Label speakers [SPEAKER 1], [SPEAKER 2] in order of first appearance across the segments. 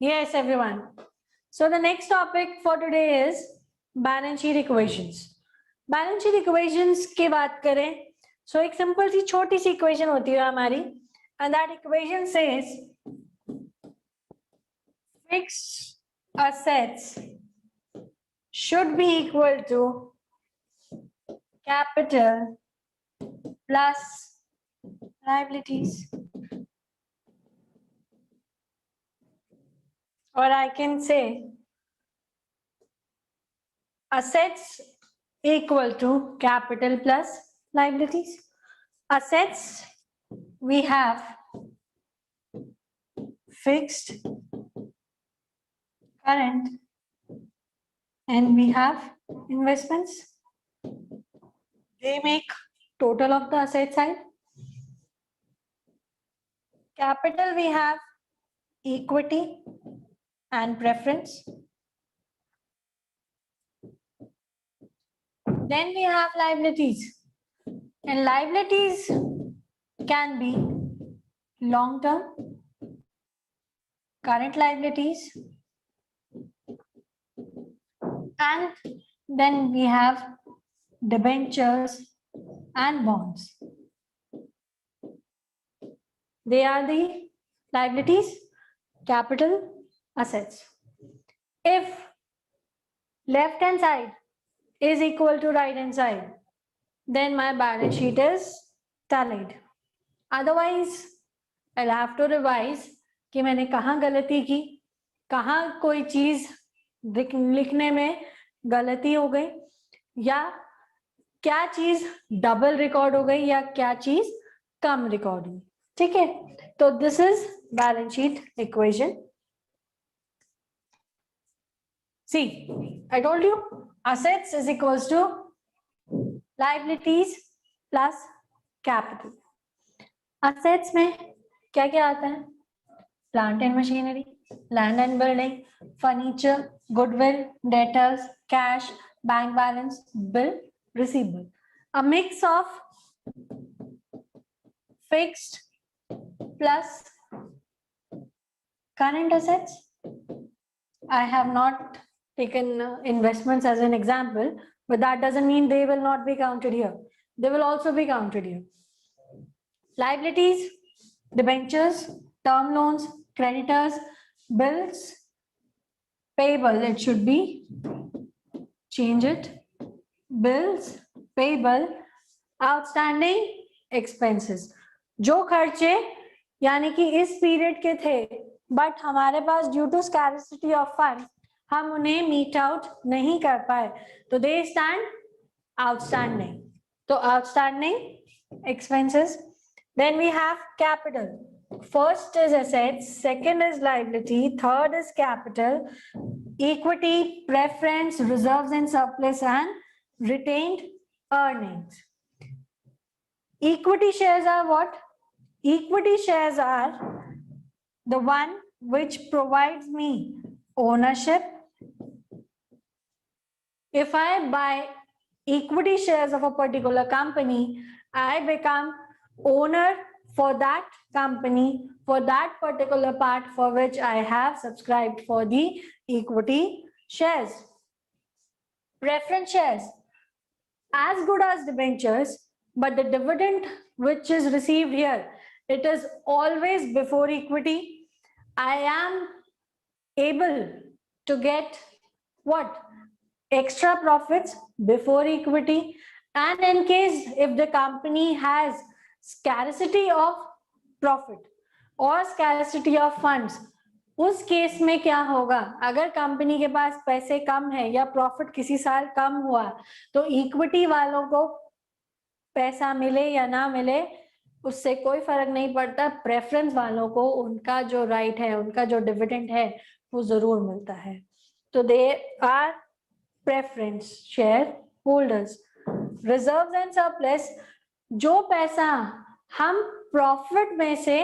[SPEAKER 1] Yes, everyone. So the next topic for today is balance sheet equations. Balance sheet equations की बात करें, so एक simple सी छोटी सी equation होती है हमारी, and that equation says fixed assets should be equal to capital plus liabilities. Or I can say assets equal to capital plus liabilities. Assets, we have fixed, current, and we have investments. They make total of the asset side. Capital, we have equity and preference. Then we have liabilities, and liabilities can be long term, current liabilities, and then we have debentures and bonds. They are the liabilities, capital, assets. If left hand side is equal to right hand side, then my balance sheet is tallied. Otherwise, I'll have to revise कि मैंने कहाँ गलती की, कहाँ कोई चीज लिखने में गलती हो गई, या क्या चीज डबल रिकॉर्ड हो गई, या क्या चीज कम रिकॉर्ड हुई. ठीक है, तो this is balance sheet equation. See, I told you assets is equals to liabilities plus capital. Assets में क्या क्या आता है? Plant and machinery, land and building, furniture, goodwill, debtors, cash, bank balance, bill, receivable. A mix of fixed plus current assets. I have not taken investments as an example, but that doesn't mean they will not be counted here. They will also be counted here. Liabilities, debentures, term loans, creditors, bills, payable, it should be, change it, bills, payable, outstanding expenses. जो खर्चे यानी कि इस period के थे but हमारे पास due to scarcity of fund हम उन्हें मीट आउट नहीं कर पाए, तो दे स्टैंड आउटस्टैंडिंग. तो outstanding expenses. Then we have capital. First is assets, second is liability, third is capital, equity, preference, reserves and surplus, and retained earnings. Equity shares are what? Equity shares are the one which provides me ownership. If I buy equity shares of a particular company, I become owner for that company, for that particular part for which I have subscribed for the equity shares. Preference shares, as good as debentures, but the dividend which is received here, it is always before equity. I am able to get what? Extra profits before equity. And in case if the company has scarcity of profit or scarcity of funds, उस case में क्या होगा? अगर company के पास पैसे कम है या profit किसी साल कम हुआ, तो इक्विटी वालों को पैसा मिले या ना मिले उससे कोई फर्क नहीं पड़ता. प्रेफरेंस वालों को उनका जो राइट है, उनका जो डिविडेंड है, वो जरूर मिलता है. तो they are preference share holders. Reserves and surplus, जो पैसा हम प्रॉफिट में से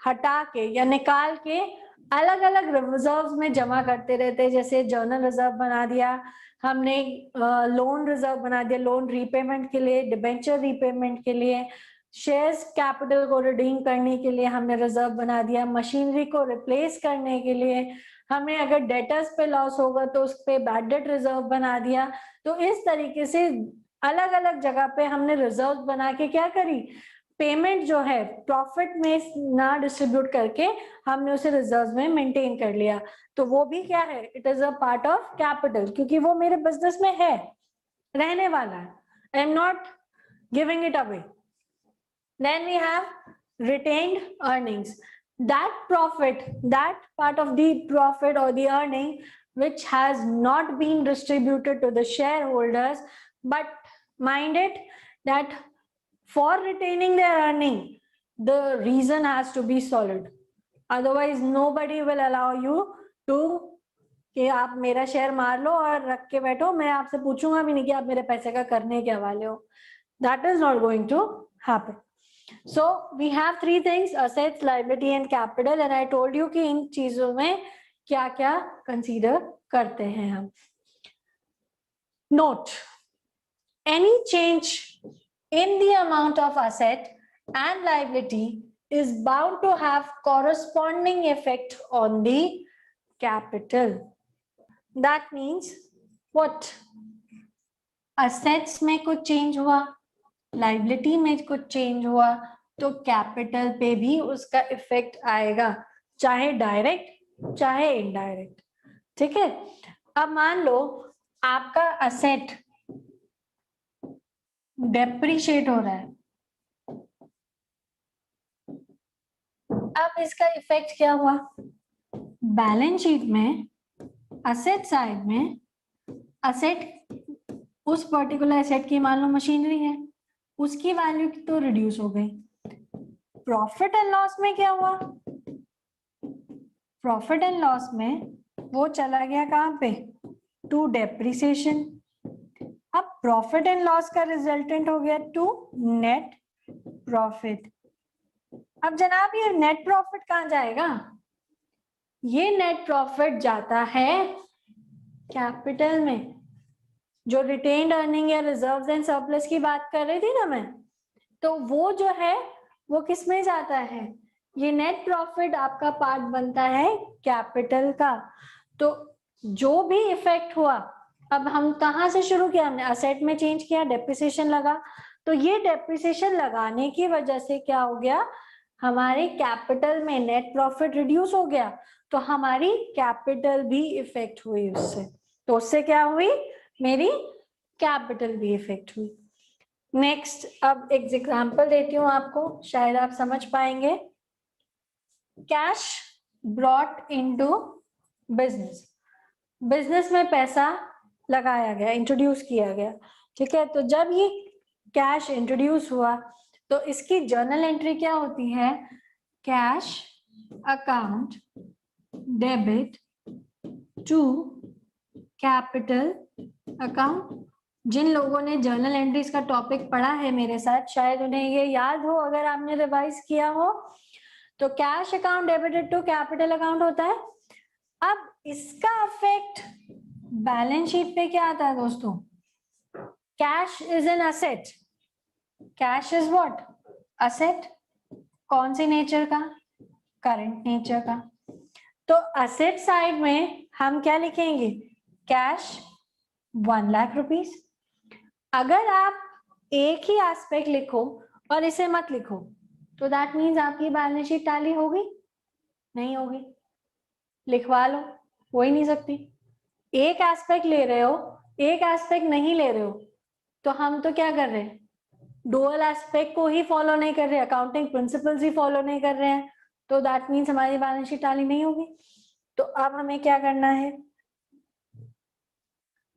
[SPEAKER 1] हटा के या निकाल के अलग अलग रिजर्व्स में जमा करते रहते हैं, जैसे जर्नल रिजर्व बना दिया हमने, लोन रिजर्व बना दिया लोन रीपेमेंट के लिए, डिबेंचर रीपेमेंट के लिए, शेयर्स कैपिटल को रिडीम करने के लिए हमने रिजर्व बना दिया, मशीनरी को रिप्लेस करने के लिए हमें अगर डेटर्स पे लॉस होगा तो उस पे बैड डेट रिजर्व बना दिया। तो इस तरीके से अलग अलग जगह पे हमने रिजर्व बना के क्या करी, पेमेंट जो है प्रॉफिट में ना डिस्ट्रीब्यूट करके हमने उसे रिजर्व में मेंटेन कर लिया। तो वो भी क्या है, it is a part of capital, क्योंकि वो मेरे बिजनेस में है, रहने वाला है, I am not giving it away. Then we have retained earnings. That profit, that part of the profit or the earning which has not been distributed to the shareholders, but mind it that for retaining their earning, the reason has to be solid. Otherwise, nobody will allow you to कि आप मेरा share मार लो और रख के बैठो, मैं आपसे पूछूंगा भी नहीं कि आप मेरे पैसे का करने क्या वाले हो. That is not going to happen. So we have three things: assets, liability and capital. And I told you कि इन चीजों में क्या क्या consider करते हैं हम. Note: any change in the amount of asset and liability is bound to have corresponding effect on the capital. That means what? Assets में कुछ change हुआ, लाइबिलिटी में कुछ चेंज हुआ, तो कैपिटल पे भी उसका इफेक्ट आएगा, चाहे डायरेक्ट चाहे इनडायरेक्ट. ठीक है. अब मान लो आपका असेट डेप्रिशिएट हो रहा है, अब इसका इफेक्ट क्या हुआ, बैलेंस शीट में असेट साइड में असेट, उस पर्टिकुलर एसेट की मान लो मशीनरी है, उसकी वैल्यू तो रिड्यूस हो गई. प्रॉफिट एंड लॉस में क्या हुआ, प्रॉफिट एंड लॉस में वो चला गया कहां पे, टू डेप्रिसिएशन. अब प्रॉफिट एंड लॉस का रिजल्टेंट हो गया टू नेट प्रॉफिट. अब जनाब ये नेट प्रॉफिट कहां जाएगा, ये नेट प्रॉफिट जाता है कैपिटल में. जो रिटेन्ड अर्निंग या रिजर्व्स एंड सरप्लस की बात कर रही थी ना मैं, तो वो जो है वो किस में जाता है, ये नेट प्रॉफिट आपका पार्ट बनता है कैपिटल का. तो जो भी इफेक्ट हुआ, अब हम कहां से शुरू किया, हमने असेट में चेंज किया, डेप्रिसिएशन लगा, तो ये डेप्रिसिएशन लगाने की वजह से क्या हो गया, हमारे कैपिटल में नेट प्रॉफिट रिड्यूस हो गया, तो हमारी कैपिटल भी इफेक्ट हुई उससे. तो उससे क्या हुई, मेरी कैपिटल भी इफेक्ट हुई. नेक्स्ट, अब एक एग्जांपल देती हूँ आपको, शायद आप समझ पाएंगे. Cash brought into business, business में पैसा लगाया गया, इंट्रोड्यूस किया गया. ठीक है. तो जब ये कैश इंट्रोड्यूस हुआ तो इसकी जर्नल एंट्री क्या होती है, cash account debit to capital account. जिन लोगों ने जर्नल एंट्रीज का टॉपिक पढ़ा है मेरे साथ, शायद उन्हें ये याद हो, अगर आपने रिवाइज किया हो, तो cash account debited to capital account होता है. अब इसका इफेक्ट बैलेंस शीट पे क्या आता है दोस्तों, cash is an asset, cash is what, asset. कौन सी नेचर का, करंट नेचर का. तो असेट साइड में हम क्या लिखेंगे, कैश 1 लाख रुपीस. अगर आप एक ही एस्पेक्ट लिखो और इसे मत लिखो, तो दैट मीन्स आपकी बैलेंस शीट टैली होगी, नहीं होगी, लिखवा लो, हो ही नहीं सकती. एक एस्पेक्ट ले रहे हो, एक एस्पेक्ट नहीं ले रहे हो, तो हम तो क्या कर रहे हैं, डुअल एस्पेक्ट को ही फॉलो नहीं कर रहे, अकाउंटिंग प्रिंसिपल्स ही फॉलो नहीं कर रहे हैं, तो दैट मीन्स हमारी बैलेंस शीट टैली नहीं होगी. तो अब हमें क्या करना है,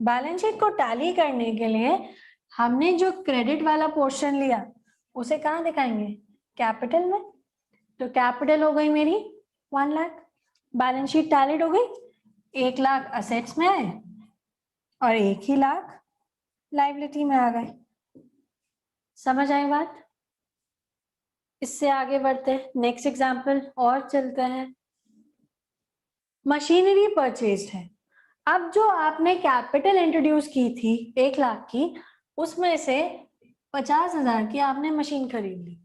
[SPEAKER 1] बैलेंस शीट को टैली करने के लिए हमने जो क्रेडिट वाला पोर्शन लिया उसे कहाँ दिखाएंगे, कैपिटल में. तो कैपिटल हो गई मेरी 1 लाख, बैलेंस शीट टैलीड हो गई, 1 लाख असेट्स में आए और 1 ही लाख लायबिलिटी में आ गए. समझ आई बात. इससे आगे बढ़ते हैं, नेक्स्ट एग्जांपल और चलते हैं. मशीनरी परचेज्ड है. अब जो आपने कैपिटल इंट्रोड्यूस की थी 1 लाख की, उसमें से 50,000 की आपने मशीन खरीद ली.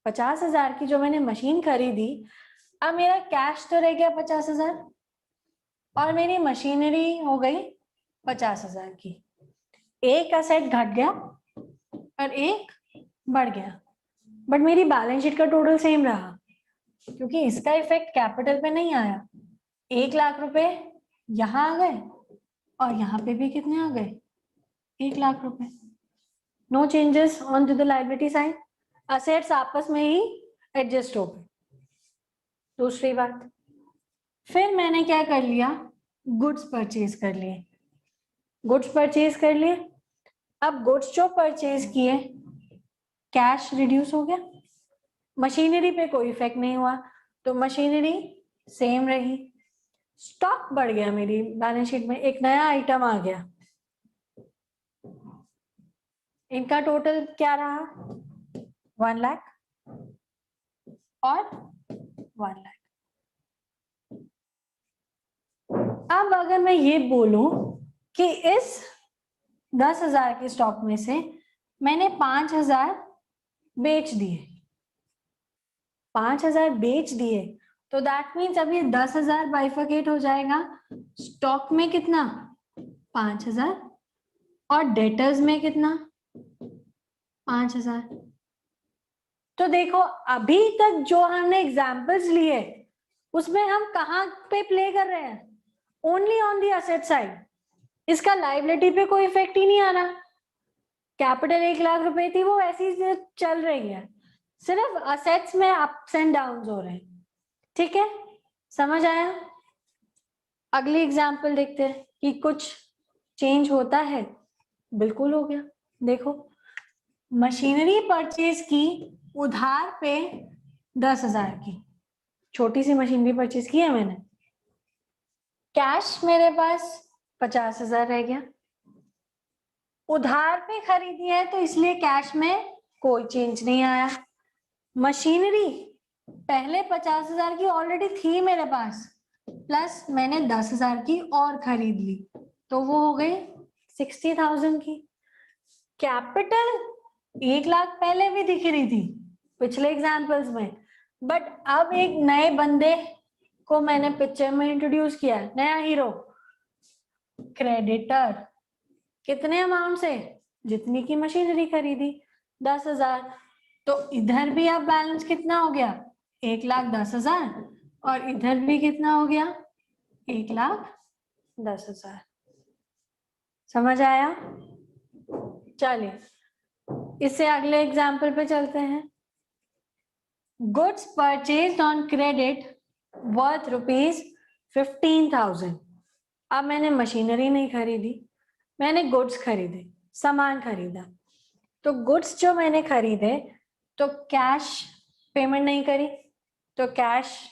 [SPEAKER 1] 50,000 की जो मैंने मशीन खरीदी, अब मेरा कैश तो रह गया 50,000 और मेरी मशीनरी हो गई 50,000 की। एक असेट घट गया और एक बढ़ गया, बट मेरी बैलेंस शीट का टोटल सेम रहा क्योंकि इसका इफेक्ट कैपिटल पे नहीं आया। 1,00,000 रुपए यहाँ आ गए और यहाँ पे भी कितने आ गए, 1,00,000 रुपए। No changes on to the liability side, assets आपस में ही एडजस्ट हो गए। दूसरी बात, फिर मैंने क्या कर लिया, गुड्स परचेज कर लिए। गुड्स परचेज कर लिए, अब गुड्स जो परचेज किए, कैश रिड्यूस हो गया, मशीनरी पे कोई इफेक्ट नहीं हुआ तो मशीनरी सेम रही। स्टॉक बढ़ गया, मेरी बैलेंस शीट में एक नया आइटम आ गया, इनका टोटल क्या रहा, 1,00,000 और 1,00,000। अब अगर मैं ये बोलूं कि इस 10,000 के स्टॉक में से मैंने 5,000 बेच दिए, 5,000 बेच दिए, तो दैट मीन्स अब ये 10,000 बाइफरकेट हो जाएगा। स्टॉक में कितना, 5,000 और डेटर्स में कितना, 5,000। तो देखो अभी तक जो हमने एग्जाम्पल्स लिए उसमें हम कहाँ पे प्ले कर रहे हैं, only on the asset side. इसका लायबिलिटी पे कोई इफेक्ट ही नहीं आ रहा। कैपिटल 1,00,000 रुपए थी, वो ऐसी चल रही है, सिर्फ असेट्स में अप्स एंड डाउन्स हो रहे हैं। ठीक है, समझ आया? अगली एग्जाम्पल देखते हैं कि कुछ चेंज होता है। बिल्कुल हो गया। देखो, मशीनरी परचेज की उधार पे 10,000 की, छोटी सी मशीनरी परचेज की है मैंने, कैश मेरे पास 50,000 रह गया। उधार पे खरीदी है तो इसलिए कैश में कोई चेंज नहीं आया। मशीनरी पहले 50,000 की ऑलरेडी थी मेरे पास, प्लस मैंने 10,000 की और खरीद ली, तो वो हो गई 60,000 की। कैपिटल 1,00,000 पहले भी दिख रही थी पिछले एग्जाम्पल्स में, बट अब एक नए बंदे को मैंने पिक्चर में इंट्रोड्यूस किया, नया हीरो, क्रेडिटर। कितने अमाउंट से, जितनी की मशीनरी खरीदी, 10,000। तो इधर भी अब बैलेंस कितना हो गया, 1,10,000, और इधर भी कितना हो गया, 1,10,000। समझ आया? चलिए इससे अगले एग्जाम्पल पे चलते हैं। Goods purchased on credit worth ₹15,000। अब मैंने मशीनरी नहीं खरीदी, मैंने गुड्स खरीदे, सामान खरीदा। तो गुड्स जो मैंने खरीदे तो कैश पेमेंट नहीं करी, तो कैश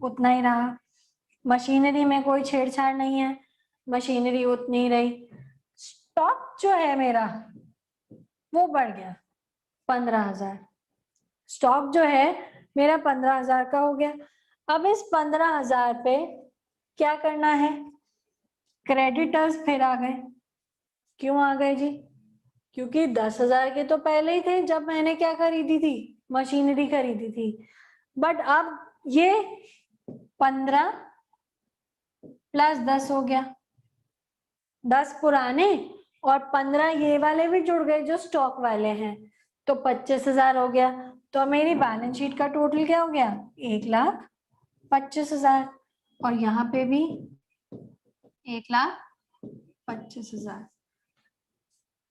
[SPEAKER 1] उतना ही रहा। मशीनरी में कोई छेड़छाड़ नहीं है, मशीनरी उतनी ही रही। स्टॉक जो है मेरा वो बढ़ गया 15,000। स्टॉक जो है मेरा 15,000 का हो गया। अब इस 15,000 पे क्या करना है, क्रेडिटर्स फिर आ गए। क्यों आ गए जी? क्योंकि 10,000 के तो पहले ही थे जब मैंने क्या खरीदी थी, मशीनरी खरीदी थी। बट अब ये 15 प्लस 10 हो गया, 10 पुराने और 15 ये वाले भी जुड़ गए जो स्टॉक वाले हैं, तो 25,000 हो गया। तो मेरी बैलेंस शीट का टोटल क्या हो गया, 1,25,000, और यहाँ पे भी 1,25,000।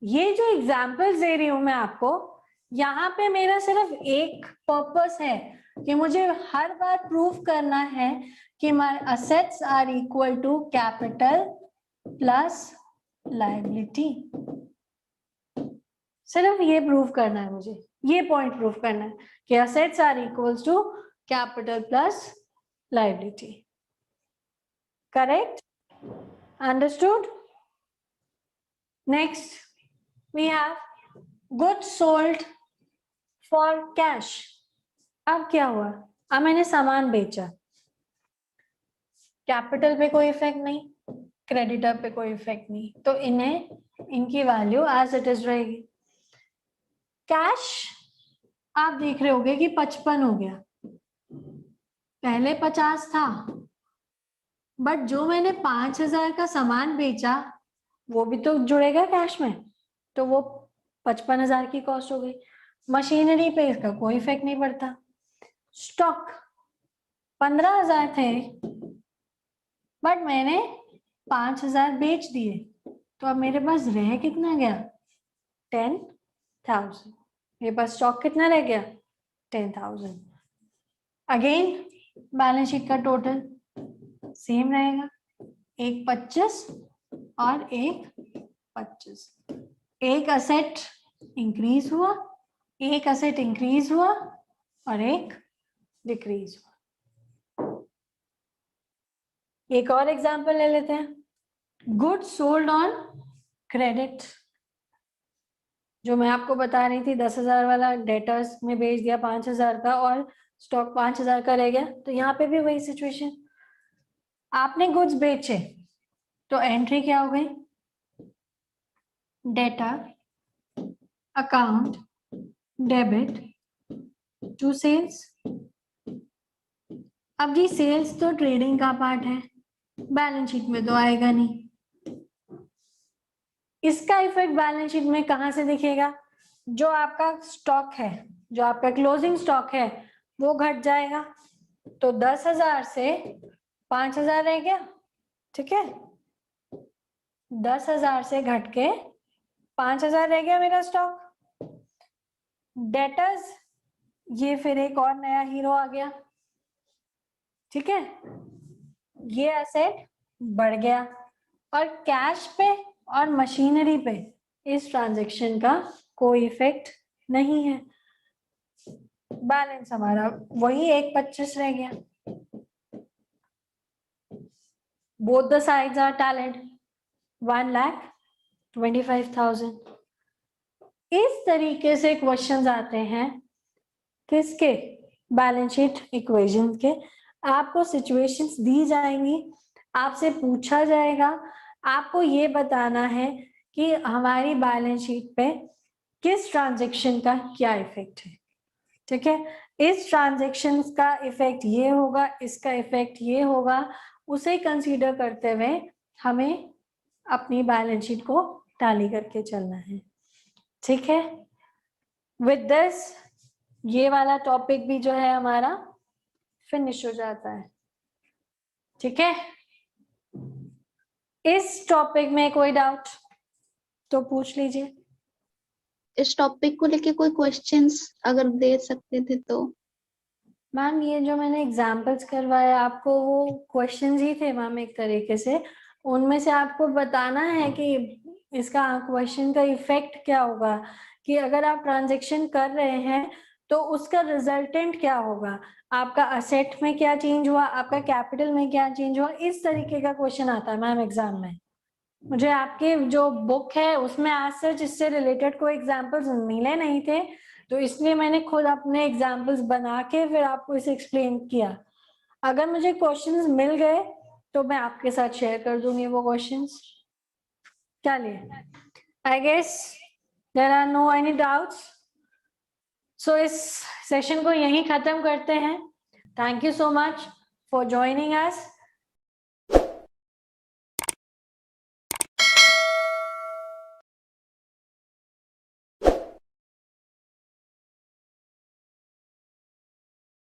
[SPEAKER 1] ये जो एग्जाम्पल्स दे रही हूं मैं आपको, यहाँ पे मेरा सिर्फ एक पर्पस है कि मुझे हर बार प्रूव करना है कि my assets are equal to capital plus liability. सिर्फ ये प्रूव करना है मुझे, ये पॉइंट प्रूव करना है कि assets are equals to capital plus liability. Correct? Understood? Next we have goods sold for cash। अब क्या हुआ, अब मैंने सामान बेचा, कैपिटल पे कोई इफेक्ट नहीं, क्रेडिटर पे कोई इफेक्ट नहीं, तो इन्हें इनकी वैल्यू एज इट इज रहेगी। कैश आप देख रहे होगे कि 55 हो गया, पहले 50 था, बट जो मैंने 5,000 का सामान बेचा वो भी तो जुड़ेगा कैश में, तो वो 55,000 की कॉस्ट हो गई। मशीनरी पे इसका कोई इफेक्ट नहीं पड़ता। स्टॉक 15,000 थे, बट मैंने 5,000 बेच दिए, तो अब मेरे पास रह कितना गया? 10,000। मेरे पास स्टॉक कितना रह गया? 10,000। अगेन बैलेंस शीट का टोटल सेम रहेगा, एक 25 और एक 25। एक असेट इंक्रीज हुआ, एक असेट इंक्रीज हुआ और एक डिक्रीज हुआ। एक और एग्जांपल ले लेते हैं, गुड्स सोल्ड ऑन क्रेडिट। जो मैं आपको बता रही थी 10,000 वाला डेटर्स में बेच दिया 5,000 का और स्टॉक 5,000 का रह गया, तो यहाँ पे भी वही सिचुएशन। आपने गुड्स बेचे तो एंट्री क्या हो गई? Debtor account debit to sales. अब जी सेल्स तो ट्रेडिंग का पार्ट है, बैलेंस शीट में तो आएगा नहीं। इसका इफेक्ट बैलेंस शीट में कहां से दिखेगा? जो आपका स्टॉक है, जो आपका क्लोजिंग स्टॉक है वो घट जाएगा, तो 10,000 से 5,000 रह गया, ठीक है। 10,000 से घट के 5,000 रह गया मेरा स्टॉक। डेटर्स, ये फिर एक और नया हीरो आ गया, ठीक है। ये एसेट बढ़ गया, और कैश पे और मशीनरी पे इस ट्रांजैक्शन का कोई इफेक्ट नहीं है। बैलेंस हमारा वही 1,25 रह गया। Both the sides are tallied, 1,25,000। इस तरीके से क्वेश्चंस आते हैं किसके? बैलेंस शीट इक्वेशन के। आपको सिचुएशंस दी जाएंगी, आपसे पूछा जाएगा, आपको ये बताना है कि हमारी बैलेंस शीट पे किस ट्रांजैक्शन का क्या इफेक्ट है, ठीक है। इस ट्रांजैक्शन का इफेक्ट ये होगा, इसका इफेक्ट ये होगा, उसे कंसीडर करते हुए हमें अपनी बैलेंस शीट को टैली करके चलना है, ठीक है। विद दिस ये वाला टॉपिक भी जो है हमारा फिनिश हो जाता है, ठीक है। इस टॉपिक में कोई डाउट तो पूछ लीजिए।
[SPEAKER 2] इस टॉपिक को लेके कोई क्वेश्चंस अगर दे सकते थे तो।
[SPEAKER 1] मैम ये जो मैंने एग्जाम्पल्स करवाए आपको वो क्वेश्चंस ही थे मैम, एक तरीके से उनमें से आपको बताना है कि इसका क्वेश्चन का इफेक्ट क्या होगा, कि अगर आप ट्रांजैक्शन कर रहे हैं तो उसका रिजल्टेंट क्या होगा, आपका असेट में क्या चेंज हुआ, आपका कैपिटल में क्या चेंज हुआ, इस तरीके का क्वेश्चन आता है मैम एग्जाम में। मुझे आपके जो बुक है उसमें आज सच इससे रिलेटेड कोई एग्जाम्पल्स मिले नहीं थे, तो इसलिए मैंने खुद अपने एग्जाम्पल्स बना के फिर आपको इसे एक्सप्लेन किया। अगर मुझे क्वेश्चंस मिल गए तो मैं आपके साथ शेयर कर दूंगी वो क्वेश्चंस। चलिए, I guess there are no any doubts, so इस सेशन को यहीं खत्म करते हैं। Thank you so much for joining us.